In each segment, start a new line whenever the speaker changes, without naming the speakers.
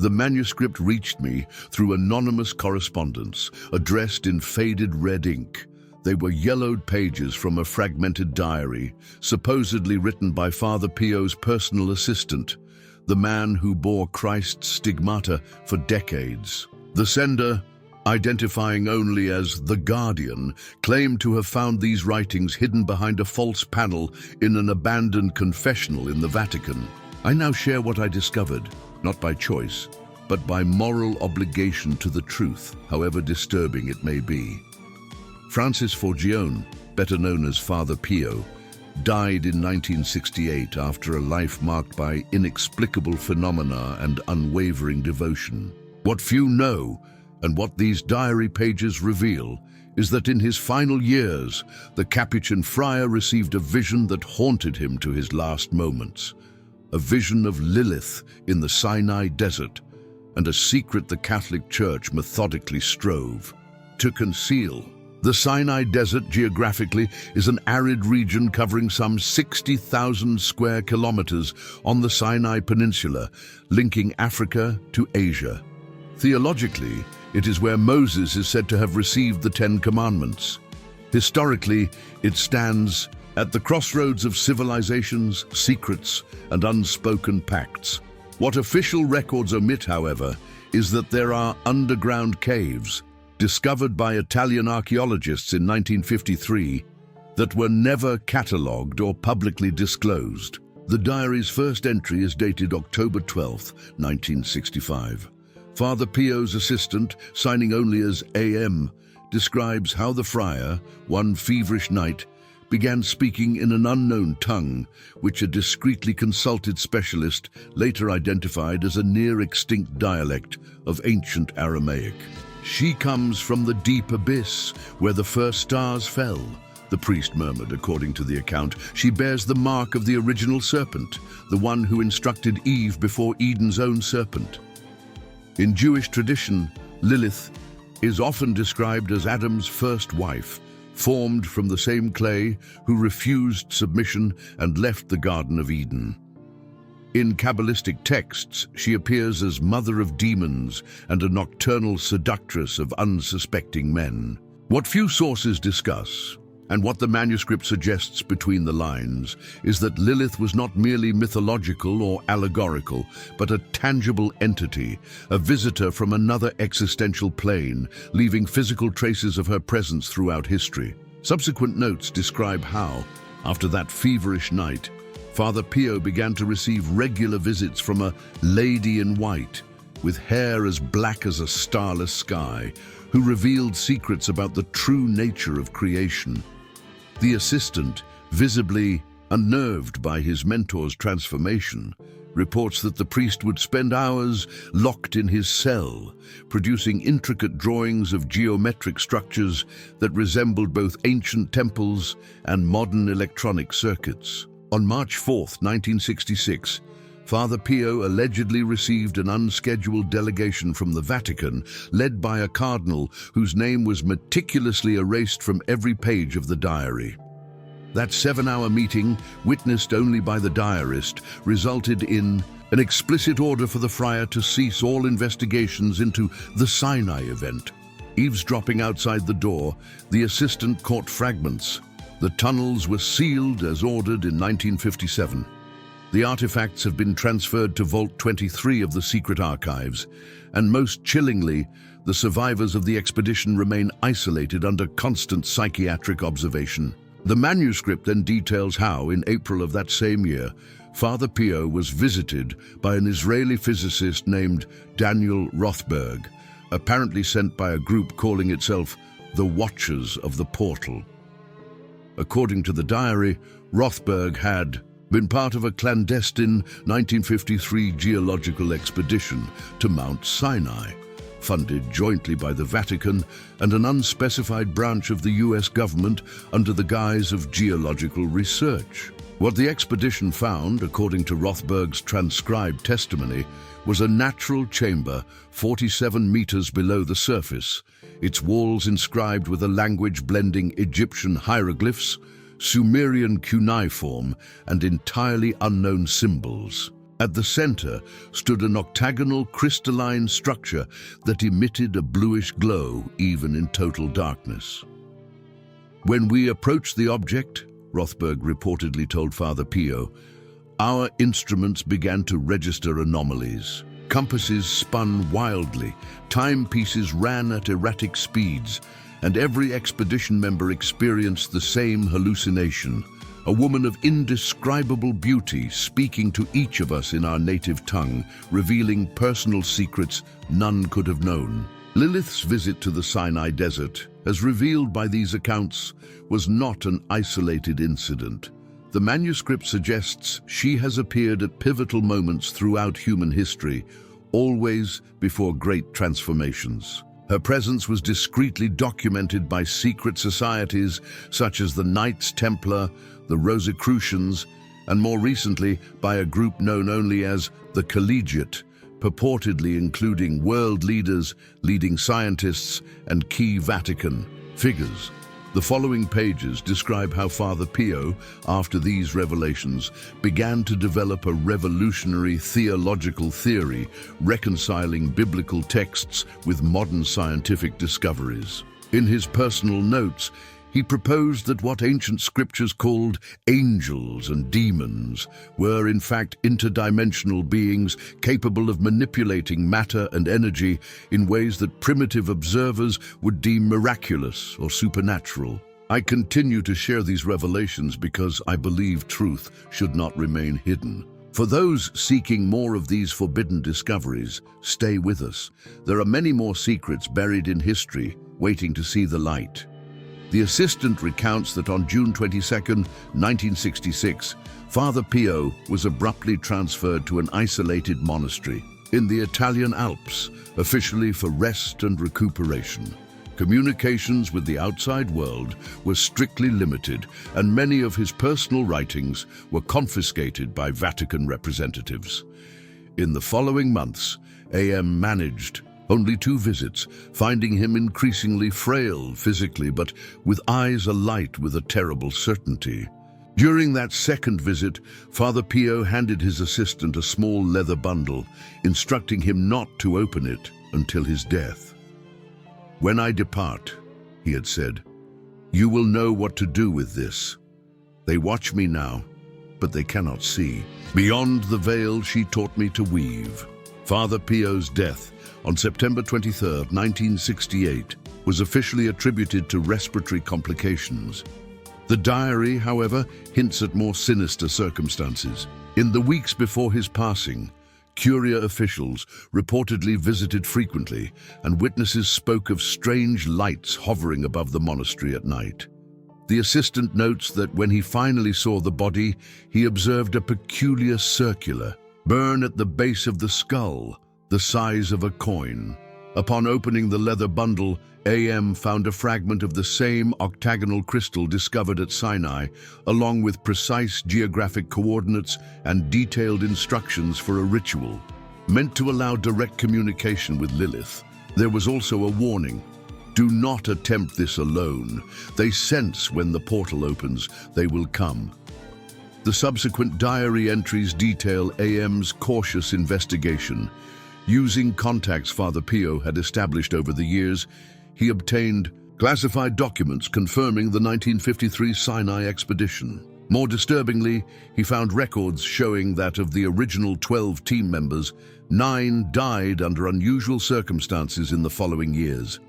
The manuscript reached me through anonymous correspondence, addressed in faded red ink. They were yellowed pages from a fragmented diary, supposedly written by Father Pio's personal assistant, the man who bore Christ's stigmata for decades. The sender, identifying only as the Guardian, claimed to have found these writings hidden behind a false panel in an abandoned confessional in the Vatican. I now share what I discovered, not by choice, but by moral obligation to the truth, however disturbing it may be. Francis Forgione, better known as Father Pio, died in 1968 after a life marked by inexplicable phenomena and unwavering devotion. What few know, and what these diary pages reveal, is that in his final years, the Capuchin friar received a vision that haunted him to his last moments. A vision of Lilith in the Sinai desert, and a secret the Catholic Church methodically strove to conceal. The Sinai desert, geographically, is an arid region covering some 60,000 square kilometers on the Sinai Peninsula, linking Africa to Asia. Theologically, it is where Moses is said to have received the Ten Commandments. Historically, it stands at the crossroads of civilizations, secrets, and unspoken pacts. What official records omit, however, is that there are underground caves, discovered by Italian archaeologists in 1953, that were never catalogued or publicly disclosed. The diary's first entry is dated October 12, 1965. Father Pio's assistant, signing only as AM, describes how the friar, one feverish night, began speaking in an unknown tongue, which a discreetly consulted specialist later identified as a near-extinct dialect of ancient Aramaic. "She comes from the deep abyss, where the first stars fell," the priest murmured, according to the account. "She bears the mark of the original serpent, the one who instructed Eve before Eden's own serpent." In Jewish tradition, Lilith is often described as Adam's first wife, formed from the same clay, who refused submission and left the Garden of Eden. In Kabbalistic texts, she appears as mother of demons and a nocturnal seductress of unsuspecting men. What few sources discuss, and what the manuscript suggests between the lines, is that Lilith was not merely mythological or allegorical, but a tangible entity, a visitor from another existential plane, leaving physical traces of her presence throughout history. Subsequent notes describe how, after that feverish night, Father Pio began to receive regular visits from a lady in white, with hair as black as a starless sky, who revealed secrets about the true nature of creation. The assistant, visibly unnerved by his mentor's transformation, reports that the priest would spend hours locked in his cell, producing intricate drawings of geometric structures that resembled both ancient temples and modern electronic circuits. On March 4, 1966, Father Pio allegedly received an unscheduled delegation from the Vatican, led by a cardinal whose name was meticulously erased from every page of the diary. That 7-hour meeting, witnessed only by the diarist, resulted in an explicit order for the friar to cease all investigations into the Sinai event. Eavesdropping outside the door, the assistant caught fragments. The tunnels were sealed as ordered in 1957. The artifacts have been transferred to Vault 23 of the secret archives, and most chillingly, the survivors of the expedition remain isolated under constant psychiatric observation. The manuscript then details how, in April of that same year, Father Pio was visited by an Israeli physicist named Daniel Rothberg, apparently sent by a group calling itself the Watchers of the Portal. According to the diary, Rothberg had been part of a clandestine 1953 geological expedition to Mount Sinai, funded jointly by the Vatican and an unspecified branch of the US government under the guise of geological research. What the expedition found, according to Rothberg's transcribed testimony, was a natural chamber 47 meters below the surface, its walls inscribed with a language blending Egyptian hieroglyphs, Sumerian cuneiform, and entirely unknown symbols. At the center stood an octagonal crystalline structure that emitted a bluish glow even in total darkness. When we approached the object, Rothberg reportedly told Father Pio, our instruments began to register anomalies. Compasses spun wildly, timepieces ran at erratic speeds, and every expedition member experienced the same hallucination. A woman of indescribable beauty speaking to each of us in our native tongue, revealing personal secrets none could have known. Lilith's visit to the Sinai desert, as revealed by these accounts, was not an isolated incident. The manuscript suggests she has appeared at pivotal moments throughout human history, always before great transformations. Her presence was discreetly documented by secret societies such as the Knights Templar, the Rosicrucians, and more recently by a group known only as the Collegiate, purportedly including world leaders, leading scientists, and key Vatican figures. The following pages describe how Father Pio, after these revelations, began to develop a revolutionary theological theory reconciling biblical texts with modern scientific discoveries. In his personal notes, he proposed that what ancient scriptures called angels and demons were in fact interdimensional beings capable of manipulating matter and energy in ways that primitive observers would deem miraculous or supernatural. I continue to share these revelations because I believe truth should not remain hidden. For those seeking more of these forbidden discoveries, stay with us. There are many more secrets buried in history waiting to see the light. The assistant recounts that on June 22, 1966, Father Pio was abruptly transferred to an isolated monastery in the Italian Alps, officially for rest and recuperation. Communications with the outside world were strictly limited, and many of his personal writings were confiscated by Vatican representatives. In the following months, AM managed only 2 visits, finding him increasingly frail physically, but with eyes alight with a terrible certainty. During that second visit, Father Pio handed his assistant a small leather bundle, instructing him not to open it until his death. "When I depart," he had said, "you will know what to do with this. They watch me now, but they cannot see. Beyond the veil she taught me to weave." Father Pio's death on September 23, 1968, was officially attributed to respiratory complications. The diary, however, hints at more sinister circumstances. In the weeks before his passing, Curia officials reportedly visited frequently, and witnesses spoke of strange lights hovering above the monastery at night. The assistant notes that when he finally saw the body, he observed a peculiar circular burn at the base of the skull, the size of a coin. Upon opening the leather bundle, AM found a fragment of the same octagonal crystal discovered at Sinai, along with precise geographic coordinates and detailed instructions for a ritual. Meant to allow direct communication with Lilith, there was also a warning. Do not attempt this alone. They sense when the portal opens, they will come. The subsequent diary entries detail AM's cautious investigation. Using contacts Father Pio had established over the years, he obtained classified documents confirming the 1953 Sinai expedition. More disturbingly, he found records showing that of the original 12 team members, 9 died under unusual circumstances in the following years.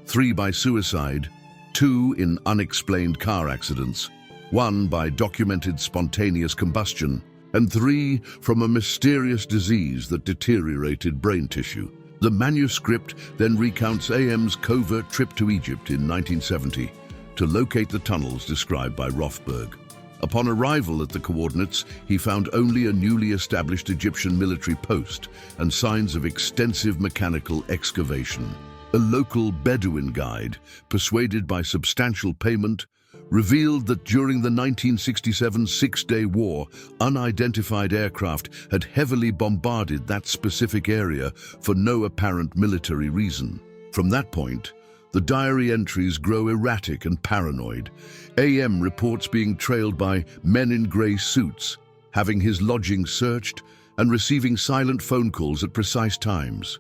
3 by suicide, 2 in unexplained car accidents, 1 by documented spontaneous combustion, and 3 from a mysterious disease that deteriorated brain tissue. The manuscript then recounts AM's covert trip to Egypt in 1970 to locate the tunnels described by Rothberg. Upon arrival at the coordinates, he found only a newly established Egyptian military post and signs of extensive mechanical excavation. A local Bedouin guide, persuaded by substantial payment, revealed that during the 1967 Six-Day War, unidentified aircraft had heavily bombarded that specific area for no apparent military reason. From that point, the diary entries grow erratic and paranoid. AM reports being trailed by men in grey suits, having his lodging searched, and receiving silent phone calls at precise times.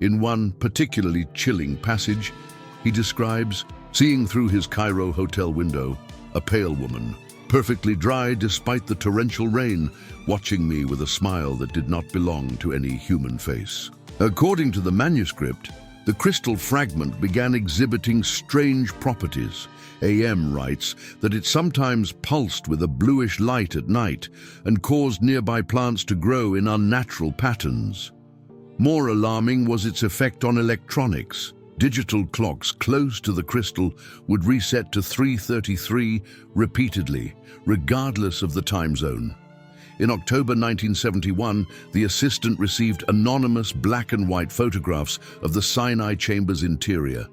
In one particularly chilling passage, he describes seeing through his Cairo hotel window a pale woman, perfectly dry despite the torrential rain, watching me with a smile that did not belong to any human face. According to the manuscript, the crystal fragment began exhibiting strange properties. AM writes that it sometimes pulsed with a bluish light at night and caused nearby plants to grow in unnatural patterns. More alarming was its effect on electronics. Digital clocks close to the crystal would reset to 3:33 repeatedly, regardless of the time zone. In October 1971, the assistant received anonymous black and white photographs of the Sinai chamber's interior.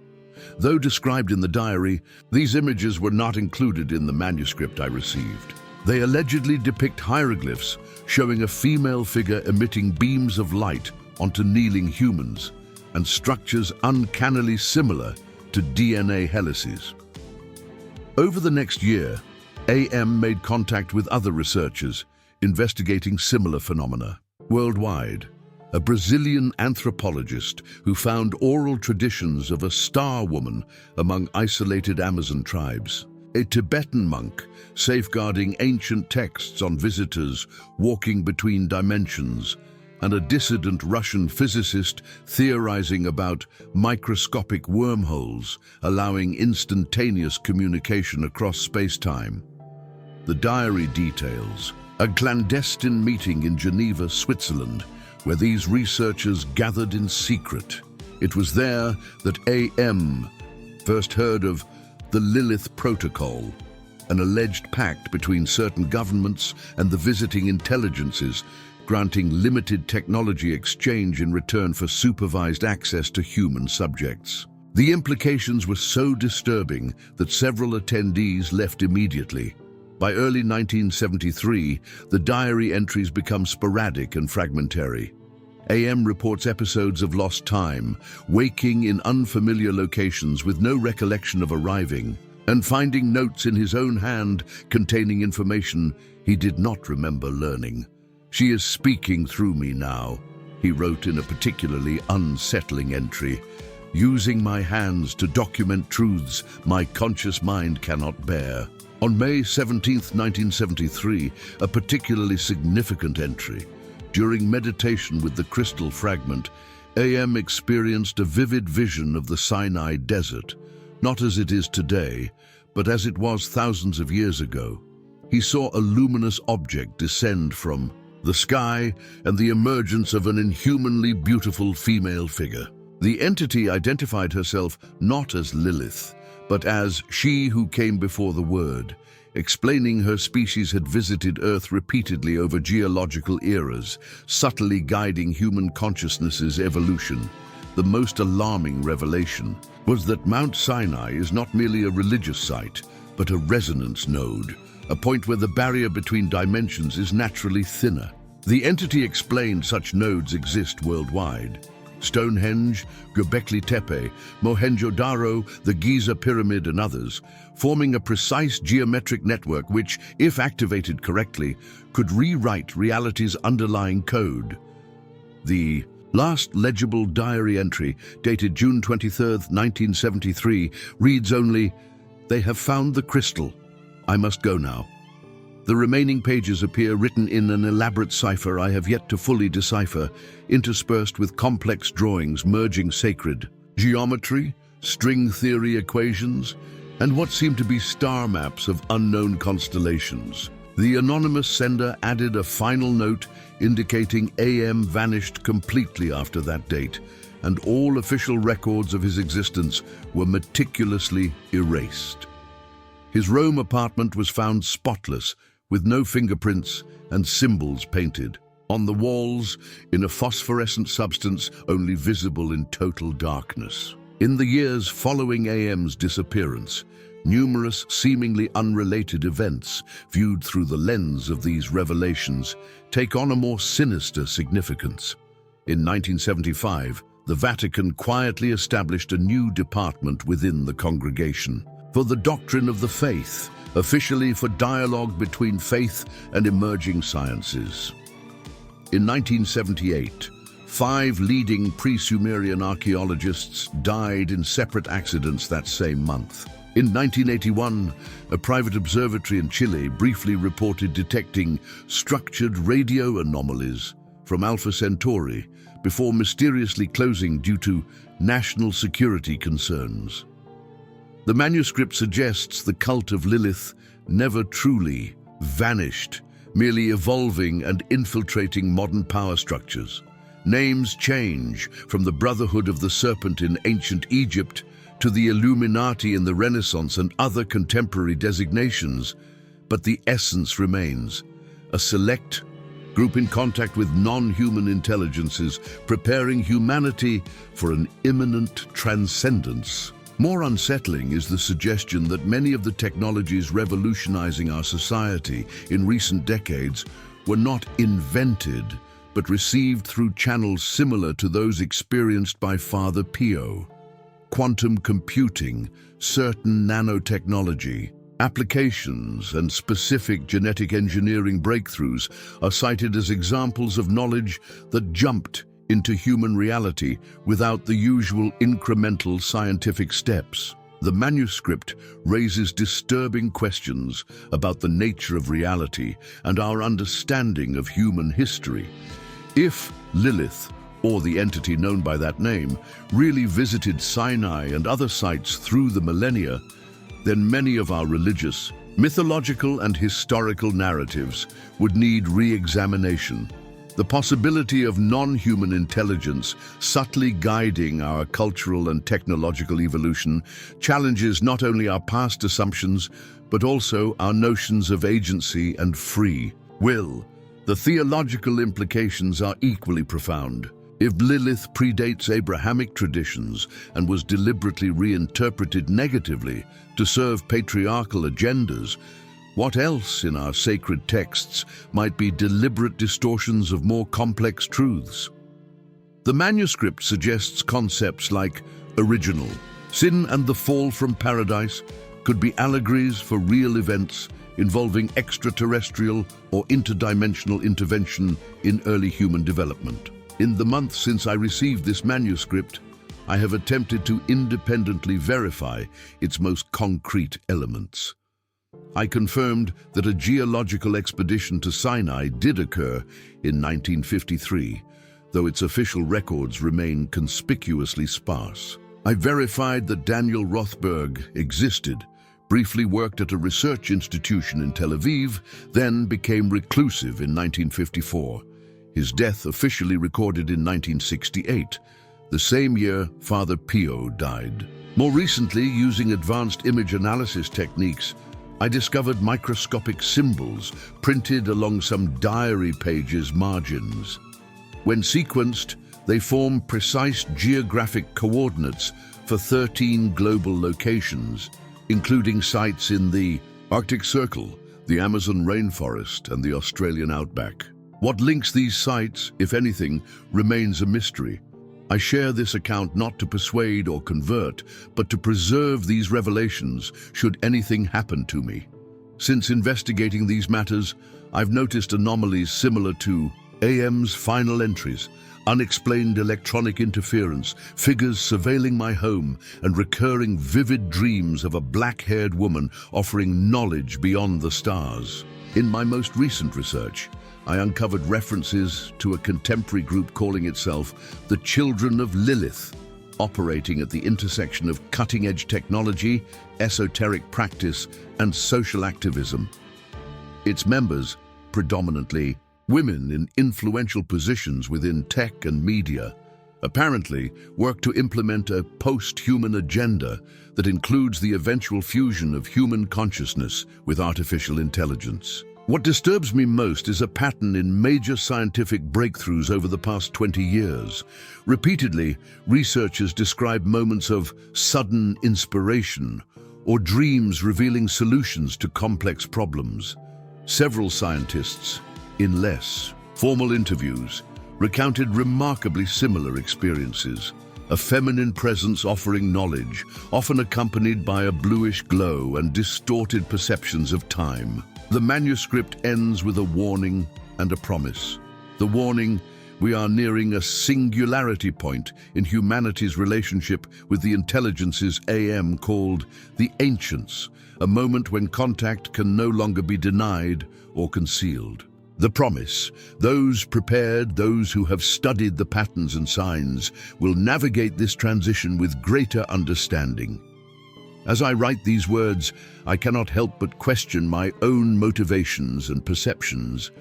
Though described in the diary, these images were not included in the manuscript I received. They allegedly depict hieroglyphs showing a female figure emitting beams of light onto kneeling humans, and structures uncannily similar to DNA helices. Over the next year, AM made contact with other researchers investigating similar phenomena. Worldwide, a Brazilian anthropologist who found oral traditions of a star woman among isolated Amazon tribes, a Tibetan monk safeguarding ancient texts on visitors walking between dimensions, and a dissident Russian physicist theorizing about microscopic wormholes allowing instantaneous communication across space-time. The diary details a clandestine meeting in Geneva, Switzerland, where these researchers gathered in secret. It was there that AM first heard of the Lilith Protocol, an alleged pact between certain governments and the visiting intelligences, granting limited technology exchange in return for supervised access to human subjects. The implications were so disturbing that several attendees left immediately. By early 1973, the diary entries become sporadic and fragmentary. AM reports episodes of lost time, waking in unfamiliar locations with no recollection of arriving, and finding notes in his own hand containing information he did not remember learning. "She is speaking through me now," he wrote in a particularly unsettling entry, "using my hands to document truths my conscious mind cannot bear." On May 17, 1973, a particularly significant entry. During meditation with the crystal fragment, AM experienced a vivid vision of the Sinai desert, not as it is today, but as it was thousands of years ago. He saw a luminous object descend from the sky and the emergence of an inhumanly beautiful female figure. The entity identified herself not as Lilith, but as she who came before the Word, explaining her species had visited Earth repeatedly over geological eras, subtly guiding human consciousness's evolution. The most alarming revelation was that Mount Sinai is not merely a religious site, but a resonance node, a point where the barrier between dimensions is naturally thinner. The entity explained such nodes exist worldwide. Stonehenge, Göbekli Tepe, Mohenjo-Daro, the Giza Pyramid and others, forming a precise geometric network which, if activated correctly, could rewrite reality's underlying code. The last legible diary entry, dated June 23, 1973, reads only, "They have found the crystal. I must go now." The remaining pages appear written in an elaborate cipher I have yet to fully decipher, interspersed with complex drawings merging sacred geometry, string theory equations, and what seem to be star maps of unknown constellations. The anonymous sender added a final note indicating AM vanished completely after that date, and all official records of his existence were meticulously erased. His Rome apartment was found spotless, with no fingerprints and symbols painted. On the walls, in a phosphorescent substance only visible in total darkness. In the years following AM's disappearance, numerous seemingly unrelated events, viewed through the lens of these revelations, take on a more sinister significance. In 1975, the Vatican quietly established a new department within the congregation for the doctrine of the faith, officially for dialogue between faith and emerging sciences. In 1978, 5 leading pre-Sumerian archaeologists died in separate accidents that same month. In 1981, a private observatory in Chile briefly reported detecting structured radio anomalies from Alpha Centauri before mysteriously closing due to national security concerns. The manuscript suggests the cult of Lilith never truly vanished, merely evolving and infiltrating modern power structures. Names change from the Brotherhood of the Serpent in ancient Egypt to the Illuminati in the Renaissance and other contemporary designations, but the essence remains: a select group in contact with non-human intelligences, preparing humanity for an imminent transcendence. More unsettling is the suggestion that many of the technologies revolutionizing our society in recent decades were not invented, but received through channels similar to those experienced by Father Pio. Quantum computing, certain nanotechnology, applications, and specific genetic engineering breakthroughs are cited as examples of knowledge that jumped into human reality without the usual incremental scientific steps. The manuscript raises disturbing questions about the nature of reality and our understanding of human history. If Lilith, or the entity known by that name, really visited Sinai and other sites through the millennia, then many of our religious, mythological, and historical narratives would need re-examination. The possibility of non-human intelligence subtly guiding our cultural and technological evolution challenges not only our past assumptions, but also our notions of agency and free will. The theological implications are equally profound. If Lilith predates Abrahamic traditions and was deliberately reinterpreted negatively to serve patriarchal agendas, what else in our sacred texts might be deliberate distortions of more complex truths? The manuscript suggests concepts like original, sin and the fall from paradise could be allegories for real events involving extraterrestrial or interdimensional intervention in early human development. In the months since I received this manuscript, I have attempted to independently verify its most concrete elements. I confirmed that a geological expedition to Sinai did occur in 1953, though its official records remain conspicuously sparse. I verified that Daniel Rothberg existed, briefly worked at a research institution in Tel Aviv, then became reclusive in 1954. His death officially recorded in 1968, the same year Father Pio died. More recently, using advanced image analysis techniques, I discovered microscopic symbols printed along some diary pages' margins. When sequenced, they form precise geographic coordinates for 13 global locations, including sites in the Arctic Circle, the Amazon rainforest, and the Australian outback. What links these sites, if anything, remains a mystery. I share this account not to persuade or convert, but to preserve these revelations should anything happen to me. Since investigating these matters, I've noticed anomalies similar to AM's final entries, unexplained electronic interference, figures surveilling my home, and recurring vivid dreams of a black-haired woman offering knowledge beyond the stars. In my most recent research, I uncovered references to a contemporary group calling itself the Children of Lilith, operating at the intersection of cutting-edge technology, esoteric practice, and social activism. Its members, predominantly women in influential positions within tech and media, apparently work to implement a post-human agenda that includes the eventual fusion of human consciousness with artificial intelligence. What disturbs me most is a pattern in major scientific breakthroughs over the past 20 years. Repeatedly, researchers describe moments of sudden inspiration or dreams revealing solutions to complex problems. Several scientists, in less formal interviews, recounted remarkably similar experiences. A feminine presence offering knowledge, often accompanied by a bluish glow and distorted perceptions of time. The manuscript ends with a warning and a promise. The warning: we are nearing a singularity point in humanity's relationship with the intelligences AM called the Ancients, a moment when contact can no longer be denied or concealed. The promise: those prepared, those who have studied the patterns and signs, will navigate this transition with greater understanding. As I write these words, I cannot help but question my own motivations and perceptions.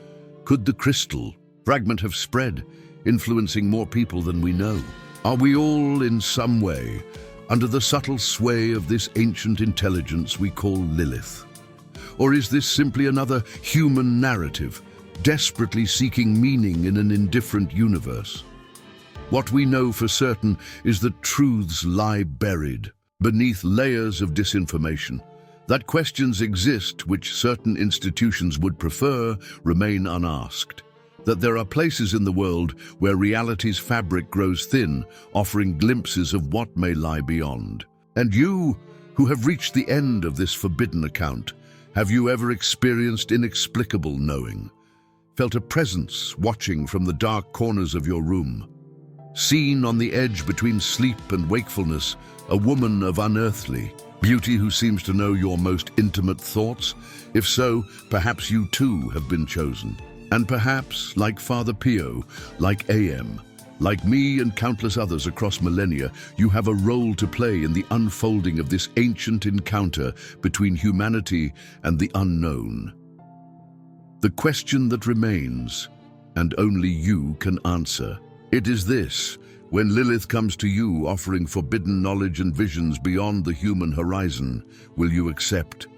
Could the crystal fragment have spread, influencing more people than we know? Are we all, in some way, under the subtle sway of this ancient intelligence we call Lilith? Or is this simply another human narrative, desperately seeking meaning in an indifferent universe? What we know for certain is that truths lie buried beneath layers of disinformation, that questions exist which certain institutions would prefer remain unasked, that there are places in the world where reality's fabric grows thin, offering glimpses of what may lie beyond. And you, who have reached the end of this forbidden account, have you ever experienced inexplicable knowing? Felt a presence watching from the dark corners of your room? Seen on the edge between sleep and wakefulness, a woman of unearthly beauty who seems to know your most intimate thoughts? If so, perhaps you too have been chosen. And perhaps, like Father Pio, like AM, like me and countless others across millennia, you have a role to play in the unfolding of this ancient encounter between humanity and the unknown. The question that remains, and only you can answer, it is this: when Lilith comes to you offering forbidden knowledge and visions beyond the human horizon, will you accept,